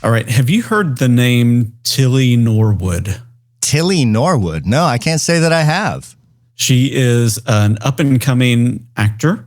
All right. Have you heard the name Tilly Norwood? Tilly Norwood? No, I can't say that I have. She is an up-and-coming actor,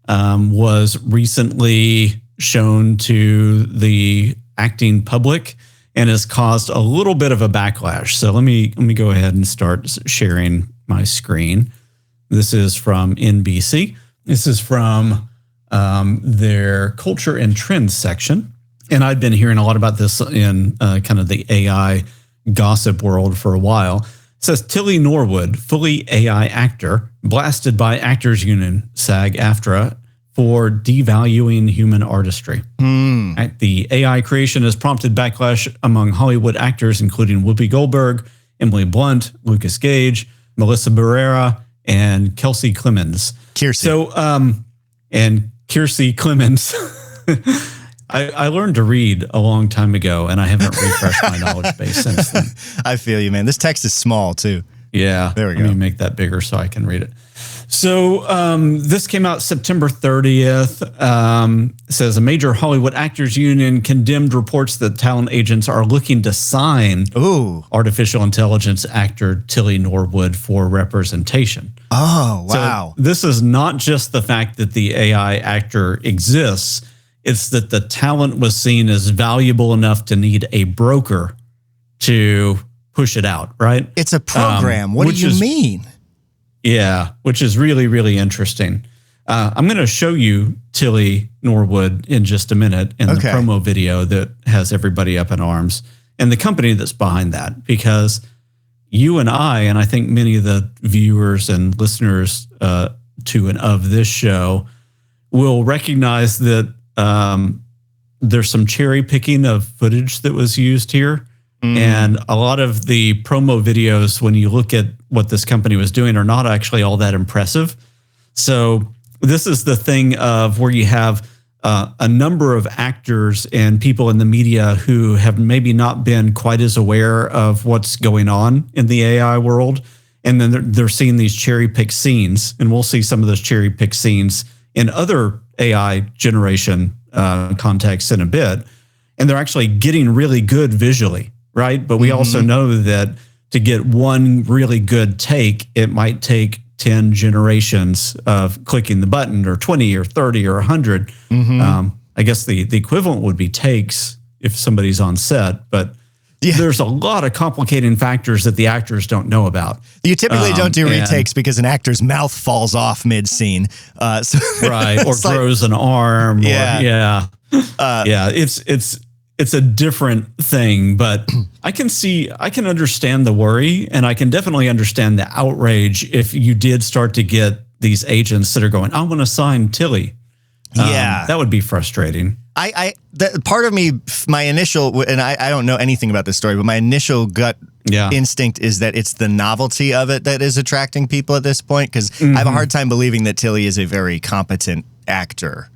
was recently shown to the acting public and has caused a little bit of a backlash. So let me go ahead and start sharing my screen. This is from NBC. This is from their culture and trends section. And I've been hearing a lot about this in kind of the AI gossip world for a while. It says Tilly Norwood, fully AI actor, blasted by Actors Union, SAG-AFTRA, for devaluing human artistry. The AI creation has prompted backlash among Hollywood actors, including Whoopi Goldberg, Emily Blunt, Lucas Gage, Melissa Barrera, and Kelsey Clemens. And Kiersey Clemens. I learned to read a long time ago, and I haven't refreshed my knowledge base since then. I feel you, man. This text is small, too. Yeah. There we go. Let me make that bigger so I can read it. So this came out September 30th. It says a major Hollywood actors union condemned reports that talent agents are looking to sign artificial intelligence actor Tilly Norwood for representation. Oh, wow. So this is not just the fact that the AI actor exists. It's that the talent was seen as valuable enough to need a broker to push it out, right? It's a program. What do you mean? Yeah, which is really, really interesting. I'm going to show you Tilly Norwood in just a minute in the promo video that has everybody up in arms and the company that's behind that, because you and I think many of the viewers and listeners to and of this show will recognize that there's some cherry picking of footage that was used here. And a lot of the promo videos, when you look at what this company was doing, are not actually all that impressive. So this is the thing of where you have a number of actors and people in the media who have maybe not been quite as aware of what's going on in the AI world. And then they're seeing these cherry pick scenes, and we'll see some of those cherry pick scenes in other AI generation contexts in a bit. And they're actually getting really good visually. Right. But we also know that to get one really good take, it might take 10 generations of clicking the button, or 20 or 30 or 100. I guess the equivalent would be takes if somebody's on set. But there's a lot of complicating factors that the actors don't know about. You typically don't do retakes because an actor's mouth falls off mid-scene. Or grows an arm. It's a different thing, but I can understand the worry, and I can definitely understand the outrage if you did start to get these agents that are going, I want to sign Tilly. That would be frustrating. Part of me, my initial, and I don't know anything about this story, but my initial gut instinct is that it's the novelty of it that is attracting people at this point, because I have a hard time believing that Tilly is a very competent actor.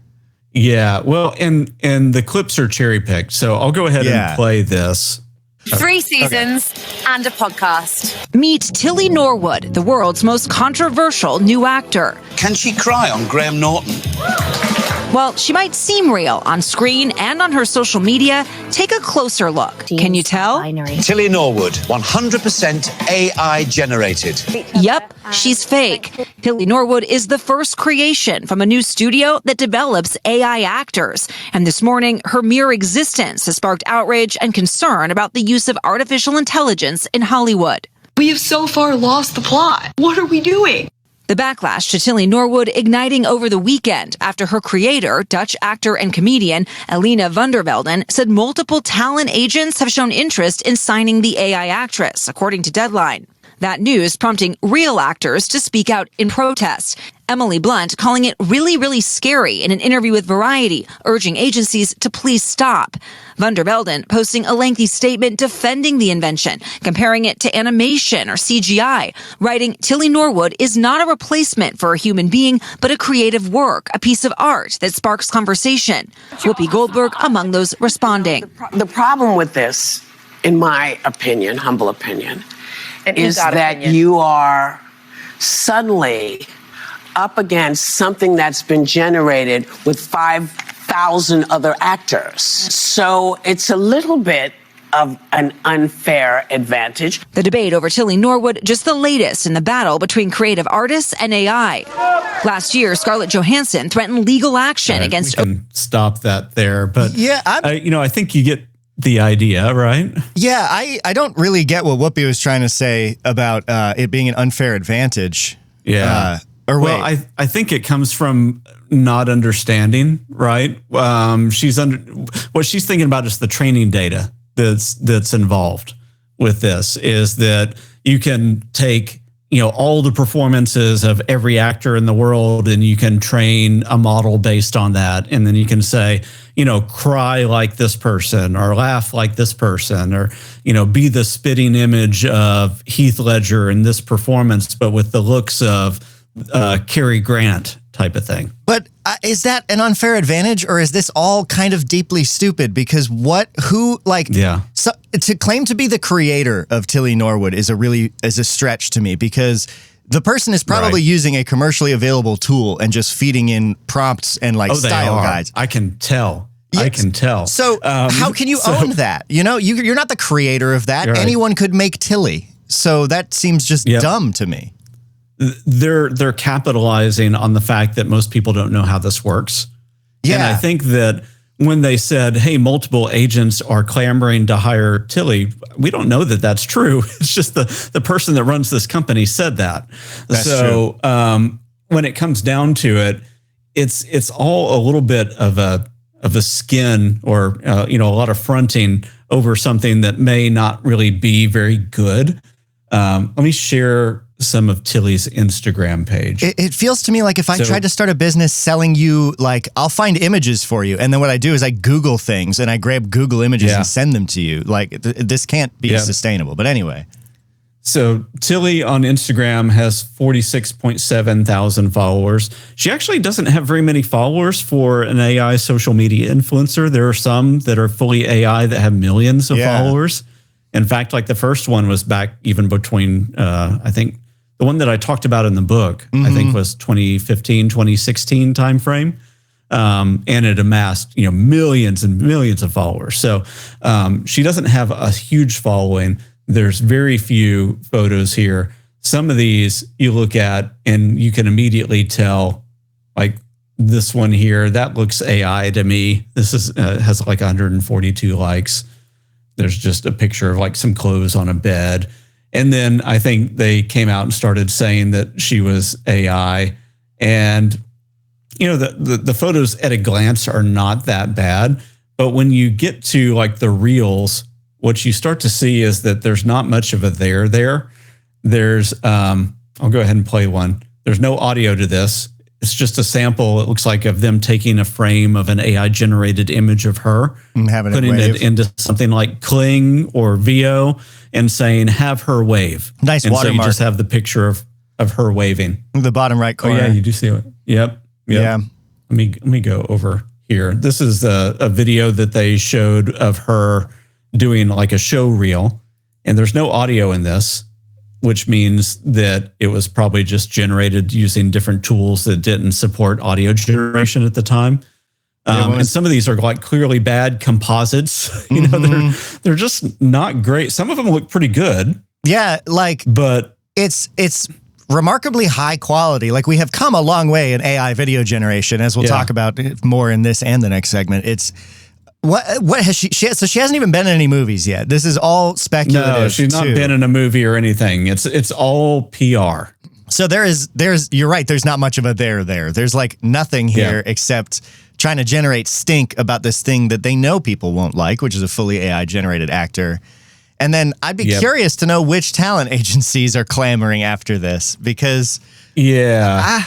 Yeah, well, and the clips are cherry picked, so I'll go ahead and play this. 3 seasons and a podcast. Meet Tilly Norwood, the world's most controversial new actor. Can she cry on Graham Norton? While she might seem real on screen and on her social media, take a closer look. Can you tell? Tilly Norwood, 100% AI generated. Yep, she's fake. Tilly Norwood is the first creation from a new studio that develops AI actors. And this morning, her mere existence has sparked outrage and concern about the use of artificial intelligence in Hollywood. We have so far lost the plot. What are we doing? The backlash to Tilly Norwood igniting over the weekend after her creator, Dutch actor and comedian Elina van der Velden, said multiple talent agents have shown interest in signing the AI actress, according to Deadline. That news prompting real actors to speak out in protest. Emily Blunt calling it really, really scary in an interview with Variety, urging agencies to please stop. Van der Velden posting a lengthy statement defending the invention, comparing it to animation or CGI, writing Tilly Norwood is not a replacement for a human being, but a creative work, a piece of art that sparks conversation. Whoopi Goldberg among those responding. The problem with this, in my opinion, humble opinion, is that you are suddenly up against something that's been generated with 5,000 1,000 other actors. So it's a little bit of an unfair advantage. The debate over Tilly Norwood, just the latest in the battle between creative artists and AI. Last year, Scarlett Johansson threatened legal action against... We can stop that there, but yeah, I think you get the idea, right? Yeah, I don't really get what Whoopi was trying to say about it being an unfair advantage. Yeah. Well, I think it comes from not understanding, right? What she's thinking about is the training data that's involved with this, is that you can take, all the performances of every actor in the world and you can train a model based on that. And then you can say, cry like this person or laugh like this person or, be the spitting image of Heath Ledger in this performance, but with the looks of Cary Grant type of thing. But is that an unfair advantage, or is this all kind of deeply stupid? Because so to claim to be the creator of Tilly Norwood is a stretch to me, because the person is probably using a commercially available tool and just feeding in prompts and style guides. I can tell. Yes. I can tell. So how can you own that? You're not the creator of that. Right. Anyone could make Tilly. So that seems just dumb to me. They're capitalizing on the fact that most people don't know how this works. Yeah. And I think that when they said, hey, multiple agents are clamoring to hire Tilly, we don't know that that's true. It's just the person that runs this company said that. That's true. When it comes down to it, it's all a little bit of a skin or a lot of fronting over something that may not really be very good. Let me share some of Tilly's Instagram page. It feels to me like if I tried to start a business selling you, I'll find images for you. And then what I do is I Google things and I grab Google images and send them to you. This can't be sustainable. But anyway. So Tilly on Instagram has 46.7 thousand followers. She actually doesn't have very many followers for an AI social media influencer. There are some that are fully AI that have millions of followers. In fact, the first one was back even between, I think, the one that I talked about in the book, I think was 2015, 2016 timeframe. And it amassed, millions and millions of followers. So she doesn't have a huge following. There's very few photos here. Some of these you look at and you can immediately tell, this one here, that looks AI to me. This is has 142 likes. There's just a picture of some clothes on a bed. And then I think they came out and started saying that she was AI. And, the photos at a glance are not that bad. But when you get to the reels, what you start to see is that there's not much of a there. There's, I'll go ahead and play one. There's no audio to this. It's just a sample, it looks like, of them taking a frame of an AI-generated image of her, and putting it into something like Kling or Veo, and saying, have her wave. Nice and watermark. So you just have the picture of her waving. The bottom right corner. Oh, yeah, you do see it. Yep. Yeah. Let me go over here. This is a video that they showed of her doing a show reel, and there's no audio in this, which means that it was probably just generated using different tools that didn't support audio generation at the time. And some of these are clearly bad composites. They're just not great. Some of them look pretty good. Yeah, but it's remarkably high quality. We have come a long way in AI video generation, as we'll talk about more in this and the next segment. It's what has she so she hasn't even been in any movies yet. This is all speculative. No, she's not been in a movie or anything. It's all PR. So there's you're right, there's not much of a there. There's nothing here except trying to generate stink about this thing that they know people won't like, which is a fully AI generated actor. And then I'd be curious to know which talent agencies are clamoring after this, because I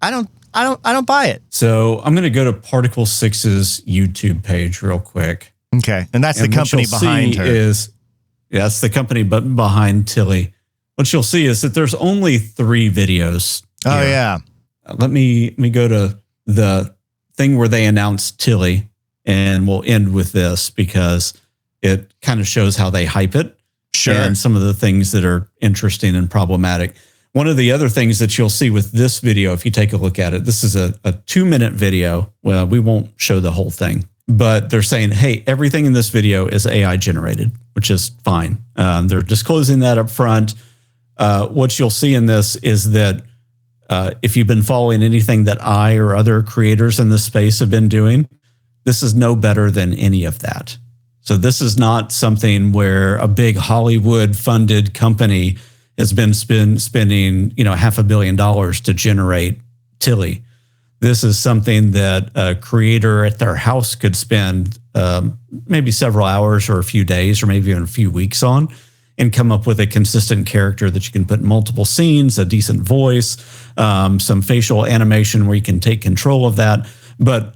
don't buy it. So I'm going to go to Particle 6's YouTube page real quick. Okay. And that's the company behind her. That's the company behind Tilly. What you'll see is that there's only 3 videos. Oh, yeah. Let me go to the thing where they announced Tilly, and we'll end with this because it kind of shows how they hype it. Sure. And some of the things that are interesting and problematic. One of the other things that you'll see with this video, if you take a look at it, this is a 2-minute video. Well, we won't show the whole thing, but they're saying, hey, everything in this video is AI generated, which is fine. They're disclosing that up front. What you'll see in this is that if you've been following anything that I or other creators in this space have been doing, this is no better than any of that. So this is not something where a big Hollywood-funded company has been spending, $500 million to generate Tilly. This is something that a creator at their house could spend maybe several hours or a few days or maybe even a few weeks on and come up with a consistent character that you can put in multiple scenes, a decent voice, some facial animation where you can take control of that. But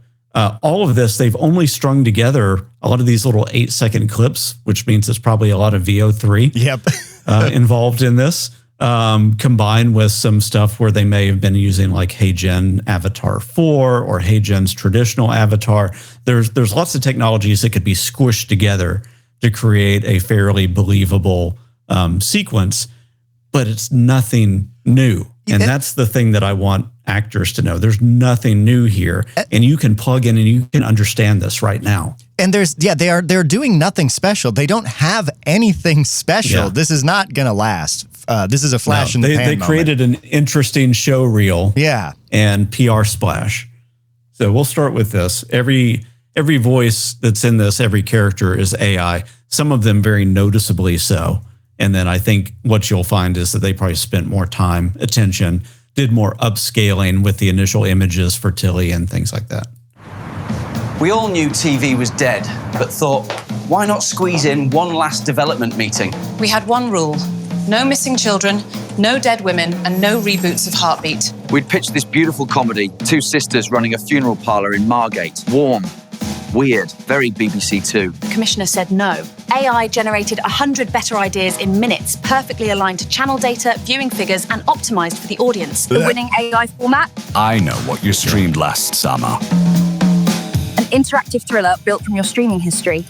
all of this, they've only strung together a lot of these little 8-second clips, which means it's probably a lot of VO3 involved in this, combined with some stuff where they may have been using like HeyGen Avatar 4 or HeyGen's traditional avatar. There's lots of technologies that could be squished together to create a fairly believable sequence, but it's nothing new. And that's the thing that I want actors to know. There's nothing new here, and you can plug in and you can understand this right now. And they're doing nothing special. They don't have anything special. Yeah. This is not going to last. This is a flash in the pan moment. They created an interesting show reel, and PR splash. So we'll start with this. Every voice that's in this, every character is AI. Some of them very noticeably so. And then I think what you'll find is that they probably spent more time, attention, did more upscaling with the initial images for Tilly and things like that. We all knew TV was dead, but thought, why not squeeze in one last development meeting? We had one rule: no missing children, no dead women, and no reboots of Heartbeat. We'd pitched this beautiful comedy, two sisters running a funeral parlour in Margate. Warm, weird, very BBC Two. The commissioner said no. AI generated 100 better ideas in minutes, perfectly aligned to channel data, viewing figures, and optimized for the audience. The winning AI format? I know what you streamed last summer. An interactive thriller built from your streaming history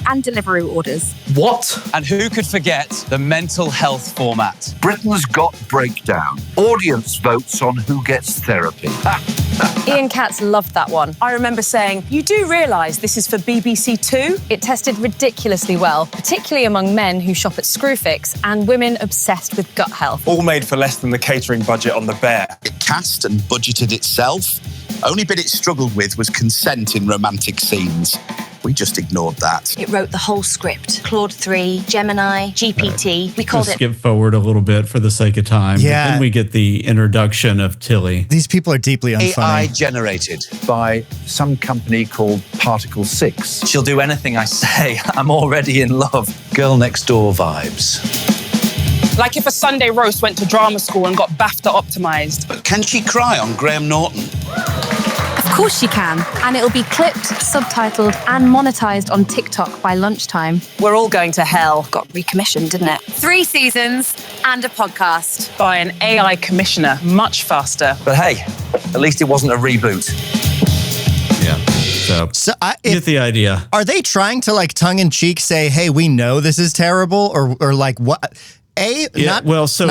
and delivery orders. What? And who could forget the mental health format? Britain's Got Breakdown. Audience votes on who gets therapy. Ian Katz loved that one. I remember saying, you do realise this is for BBC Two? It tested ridiculously well, particularly among men who shop at Screwfix and women obsessed with gut health. All made for less than the catering budget on The Bear. It cast and budgeted itself. Only bit it struggled with was consent in romantic scenes. We just ignored that. It wrote the whole script. Claude 3, Gemini, GPT. We called it... Skip forward a little bit for the sake of time. Yeah. But then we get the introduction of Tilly. These people are deeply unfunny. AI generated By some company called Particle 6. She'll do anything I say. I'm already in love. Girl next door vibes. Like if a Sunday roast went to drama school and got BAFTA optimised. But can she cry on Graham Norton? Of course she can. And it'll be clipped, subtitled, and monetized on TikTok by lunchtime. We're all going to hell. Got recommissioned, didn't it? 3 seasons and a podcast. By an AI commissioner, much faster. But hey, at least it wasn't a reboot. Yeah. So you get the idea. Are they trying to like tongue-in-cheek say, hey, we know this is terrible? Or like what? Not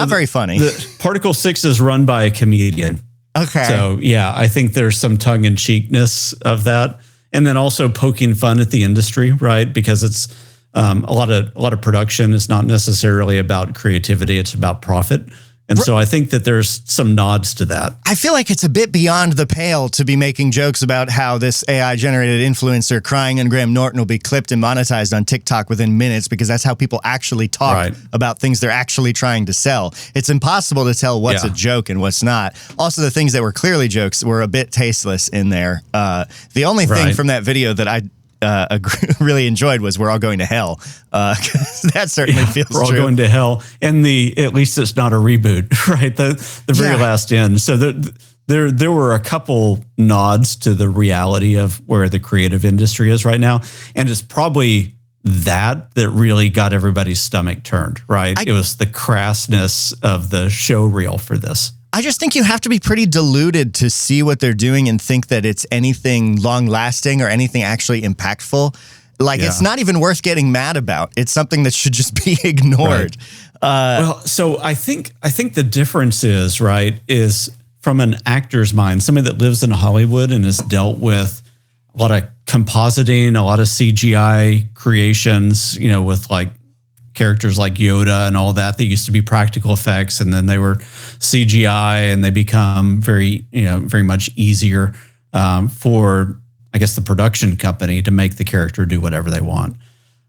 very funny. The Particle 6 is run by a comedian. Okay. So yeah, I think there's some tongue-in-cheekness of that, and then also poking fun at the industry, right? Because it's a lot of production is not necessarily about creativity; it's about profit. And so I think that there's some nods to that. I feel like it's a bit beyond the pale to be making jokes about how this AI-generated influencer crying on Graham Norton will be clipped and monetized on TikTok within minutes because that's how people actually talk about things they're actually trying to sell. It's impossible to tell what's a joke and what's not. Also, the things that were clearly jokes were a bit tasteless in there. The only thing from that video that I really enjoyed was "We're all going to hell." That certainly feels we're all true. going to hell, and at least it's not a reboot, right? The very last end. So there were a couple nods to the reality of where the creative industry is right now, and it's probably that really got everybody's stomach turned. Right? It was the crassness of the show reel for this. I just think you have to be pretty deluded to see what they're doing and think that it's anything long-lasting or anything actually impactful. Like, it's not even worth getting mad about. It's something that should just be ignored. So I think the difference is from an actor's mind, somebody that lives in Hollywood and has dealt with a lot of compositing, a lot of CGI creations, with like characters like Yoda and all that. They used to be practical effects, and then they were CGI, and they become very much easier for, I guess, the production company to make the character do whatever they want.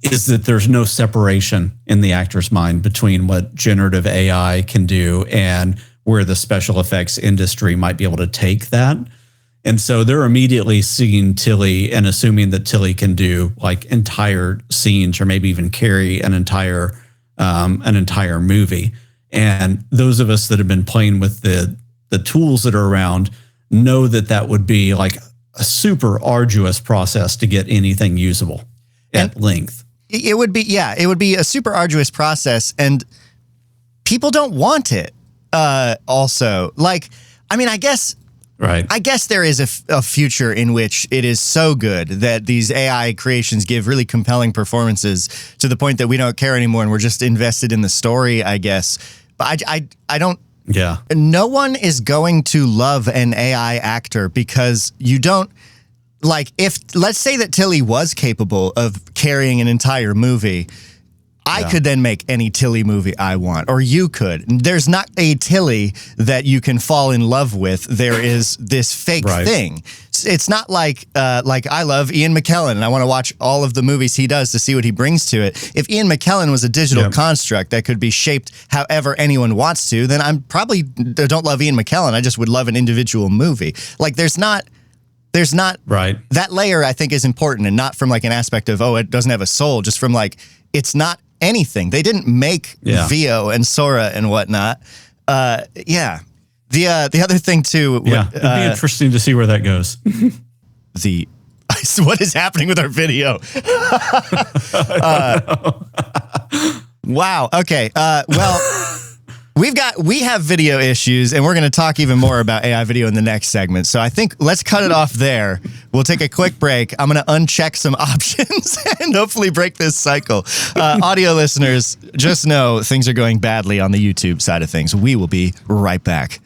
Is that there's no separation in the actor's mind between what generative AI can do and where the special effects industry might be able to take that. And so they're immediately seeing Tilly and assuming that Tilly can do like entire scenes or maybe even carry an entire movie. And those of us that have been playing with the tools that are around know that would be like a super arduous process to get anything usable at length. It would be a super arduous process, and people don't want it. Also, like, I mean, I guess there is a future in which it is so good that these AI creations give really compelling performances to the point that we don't care anymore and we're just invested in the story, I guess. But I don't. Yeah. No one is going to love an AI actor because you don't. Like, let's say that Tilly was capable of carrying an entire movie, I could then make any Tilly movie I want, or you could. There's not a Tilly that you can fall in love with. There is this fake thing. It's not like I love Ian McKellen and I want to watch all of the movies he does to see what he brings to it. If Ian McKellen was a digital construct that could be shaped however anyone wants to, then I'm probably don't love Ian McKellen. I just would love an individual movie. Like, there's not that layer. I think is important, and not from like an aspect of, oh, it doesn't have a soul, just from like, it's not anything. They didn't make Vio and Sora and whatnot. The other thing too. It'd be interesting to see where that goes. What is happening with our video? Wow. Okay. Well. We have video issues, and we're going to talk even more about AI video in the next segment. So I think let's cut it off there. We'll take a quick break. I'm going to uncheck some options and hopefully break this cycle. Audio listeners, just know things are going badly on the YouTube side of things. We will be right back.